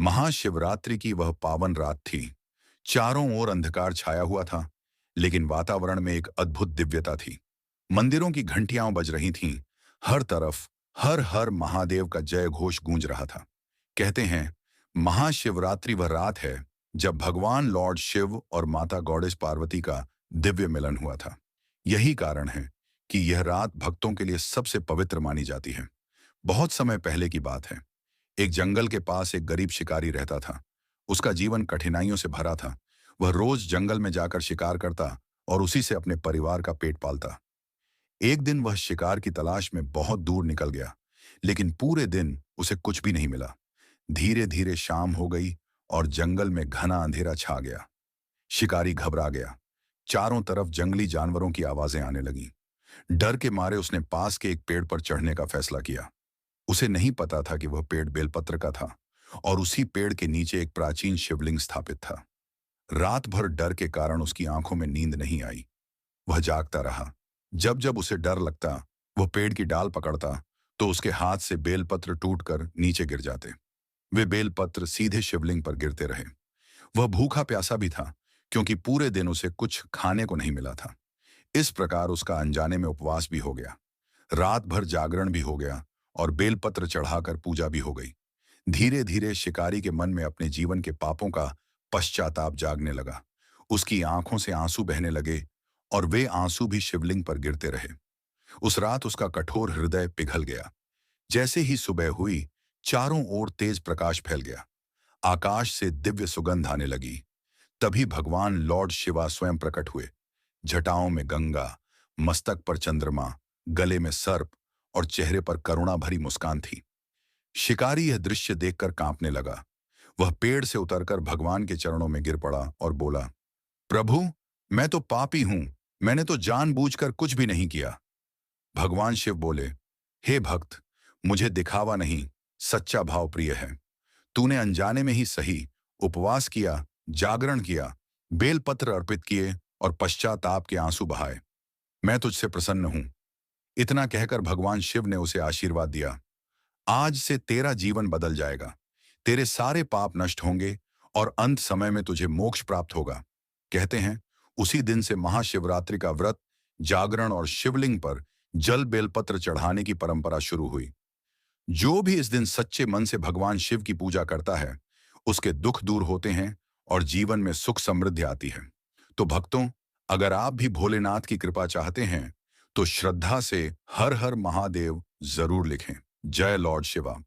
महाशिवरात्रि की वह पावन रात थी। चारों ओर अंधकार छाया हुआ था, लेकिन वातावरण में एक अद्भुत दिव्यता थी। मंदिरों की घंटियां बज रही थीं। हर तरफ हर हर महादेव का जय घोष गूंज रहा था। कहते हैं, महाशिवरात्रि वह रात है जब भगवान लॉर्ड शिव और माता गॉडेस पार्वती का दिव्य मिलन हुआ था। यही कारण है कि यह रात भक्तों के लिए सबसे पवित्र मानी जाती है। बहुत समय पहले की बात है। एक जंगल के पास एक गरीब शिकारी रहता था। उसका जीवन कठिनाइयों से भरा था। वह रोज जंगल में जाकर शिकार करता और उसी से अपने परिवार का पेट पालता। एक दिन वह शिकार की तलाश में बहुत दूर निकल गया, लेकिन पूरे दिन उसे कुछ भी नहीं मिला। धीरे धीरे शाम हो गई और जंगल में घना अंधेरा छा गया। शिकारी घबरा गया। चारों तरफ जंगली जानवरों की आवाजें आने लगीं। डर के मारे उसने पास के एक पेड़ पर चढ़ने का फैसला किया। उसे नहीं पता था कि वह पेड़ बेलपत्र का था और उसी पेड़ के नीचे एक प्राचीन शिवलिंग स्थापित था। रात भर डर के कारण उसकी आंखों में नींद नहीं आई। वह जागता रहा। जब जब उसे डर लगता, वह पेड़ की डाल पकड़ता, तो उसके हाथ से बेलपत्र टूटकर नीचे गिर जाते। वे बेलपत्र सीधे शिवलिंग पर गिरते रहे। वह भूखा प्यासा भी था, क्योंकि पूरे दिन उसे कुछ खाने को नहीं मिला था। इस प्रकार उसका अनजाने में उपवास भी हो गया। रात भर जागरण भी हो गया और बेलपत्र चढ़ाकर पूजा भी हो गई। धीरे धीरे शिकारी के मन में अपने जीवन के पापों का पश्चाताप जागने लगा। उसकी आंखों से आंसू बहने लगे और वे आंसू भी शिवलिंग पर गिरते रहे। उस रात उसका कठोर हृदय पिघल गया। जैसे ही सुबह हुई, चारों ओर तेज प्रकाश फैल गया। आकाश से दिव्य सुगंध आने लगी। तभी भगवान लॉर्ड शिवा स्वयं प्रकट हुए। जटाओं में गंगा, मस्तक पर चंद्रमा, गले में सर्प और चेहरे पर करुणा भरी मुस्कान थी। शिकारी यह दृश्य देखकर कांपने लगा। वह पेड़ से उतरकर भगवान के चरणों में गिर पड़ा और बोला, प्रभु, मैं तो पापी हूं। मैंने तो जानबूझकर कुछ भी नहीं किया। भगवान शिव बोले, हे भक्त, मुझे दिखावा नहीं, सच्चा भाव प्रिय है। तूने अनजाने में ही सही उपवास किया, जागरण किया, बेलपत्र अर्पित किए और पश्चाताप के आंसू बहाए। मैं तुझसे प्रसन्न हूं। इतना कहकर भगवान शिव ने उसे आशीर्वाद दिया, आज से तेरा जीवन बदल जाएगा। तेरे सारे पाप नष्ट होंगे और अंत समय में तुझे मोक्ष प्राप्त होगा। कहते हैं, उसी दिन से महाशिवरात्रि का व्रत, जागरण और शिवलिंग पर जल बेलपत्र चढ़ाने की परंपरा शुरू हुई। जो भी इस दिन सच्चे मन से भगवान शिव की पूजा करता है, उसके दुख दूर होते हैं और जीवन में सुख समृद्धि आती है। तो भक्तों, अगर आप भी भोलेनाथ की कृपा चाहते हैं, तो श्रद्धा से हर हर महादेव जरूर लिखें। जय लॉर्ड शिवा।